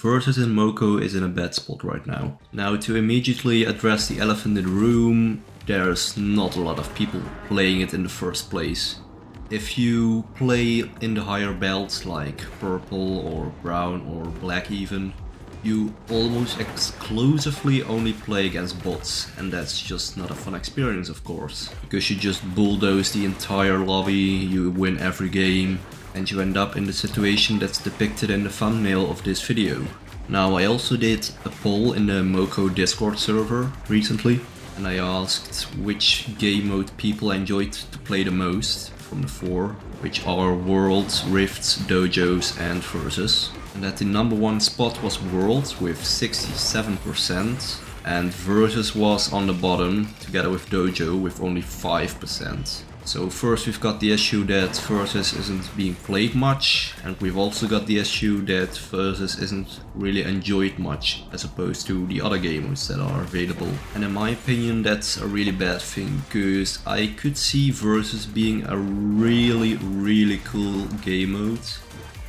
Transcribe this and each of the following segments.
Versus in Moko is in a bad spot right now. Now, to immediately address the elephant in the room, there's not a lot of people playing it in the first place. If you play in the higher belts like purple or brown or black even, you almost exclusively only play against bots, and that's just not a fun experience, of course. Because you just bulldoze the entire lobby, you win every game, and you end up in the situation that's depicted in the thumbnail of this video. Now, I also did a poll in the Moko Discord server recently, and I asked which game mode people enjoyed to play the most from the four, which are Worlds, Rifts, Dojos and Versus. And that the number one spot was Worlds with 67%, and Versus was on the bottom together with Dojo with only 5%. So first we've got the issue that Versus isn't being played much, and we've also got the issue that Versus isn't really enjoyed much as opposed to the other game modes that are available. And in my opinion that's a really bad thing, because I could see Versus being a really cool game mode.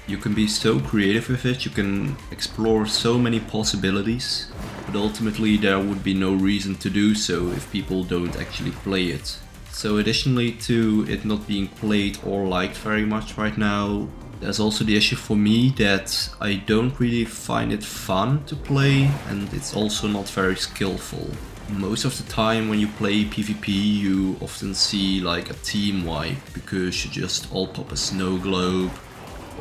You can be so creative with it, you can explore so many possibilities, but ultimately there would be no reason to do so if people don't actually play it. So additionally to it not being played or liked very much right now, there's also the issue for me that I don't really find it fun to play, and it's also not very skillful. Most of the time when you play PvP you often see like a team wipe, because you just all pop a snow globe,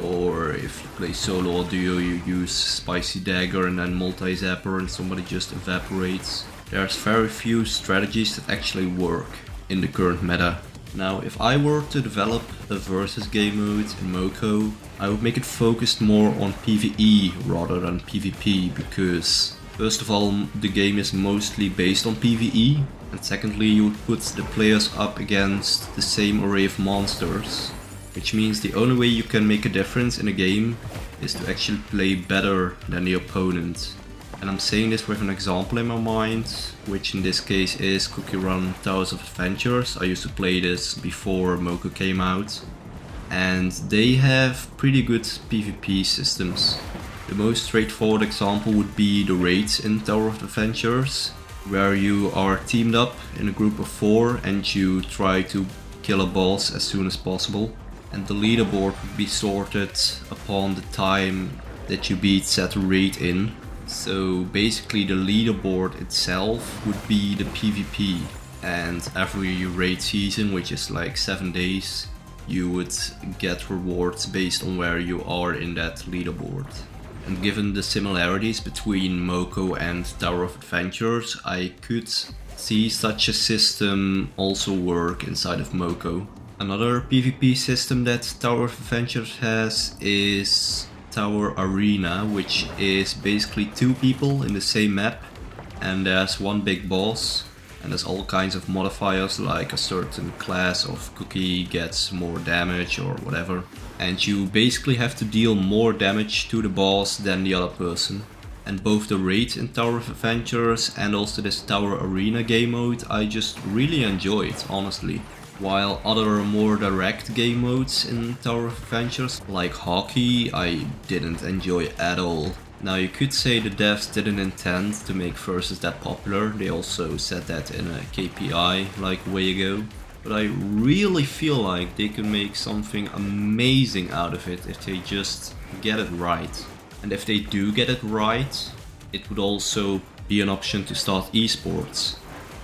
or if you play solo or duo you use spicy dagger and then multi-zapper and somebody just evaporates. There's very few strategies that actually work in the current meta. Now, if I were to develop a versus game mode in Moko, I would make it focused more on PvE rather than PvP, because first of all the game is mostly based on PvE, and secondly you would put the players up against the same array of monsters, which means the only way you can make a difference in a game is to actually play better than the opponent. And I'm saying this with an example in my mind, which in this case is Cookie Run Towers of Adventures. I used to play this before Moko came out, and they have pretty good PvP systems. The most straightforward example would be the raids in Tower of Adventures, where you are teamed up in a group of 4 and you try to kill a boss as soon as possible. And the leaderboard would be sorted upon the time that you beat said raid in. So basically the leaderboard itself would be the PvP, and every raid season, which is like 7 days, you would get rewards based on where you are in that leaderboard. And given the similarities between Moko and Tower of Adventures, I could see such a system also work inside of Moko. Another PvP system that Tower of Adventures has is Tower Arena, which is basically 2 people in the same map, and there's one big boss, and there's all kinds of modifiers, like a certain class of cookie gets more damage or whatever, and you basically have to deal more damage to the boss than the other person. And both the raid in Tower of Adventures and also this Tower Arena game mode I just really enjoyed, honestly. While other more direct game modes in Tower of Adventures, like hockey, I didn't enjoy at all. Now you could say the devs didn't intend to make Versus that popular, they also said that in a KPI like a way ago. But I really feel like they can make something amazing out of it if they just get it right. And if they do get it right, it would also be an option to start esports,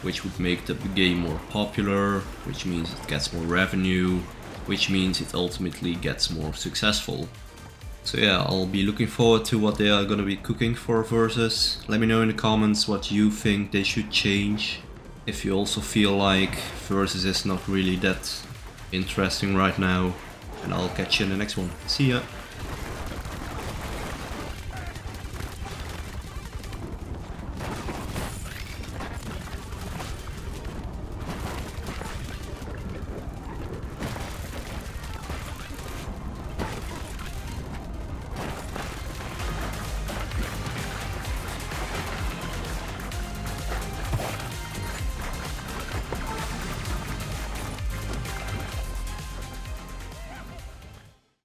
which would make the game more popular, which means it gets more revenue, which means it ultimately gets more successful. So yeah, I'll be looking forward to what they are gonna be cooking for Versus. Let me know in the comments what you think they should change. If you also feel like Versus is not really that interesting right now, and I'll catch you in the next one. See ya!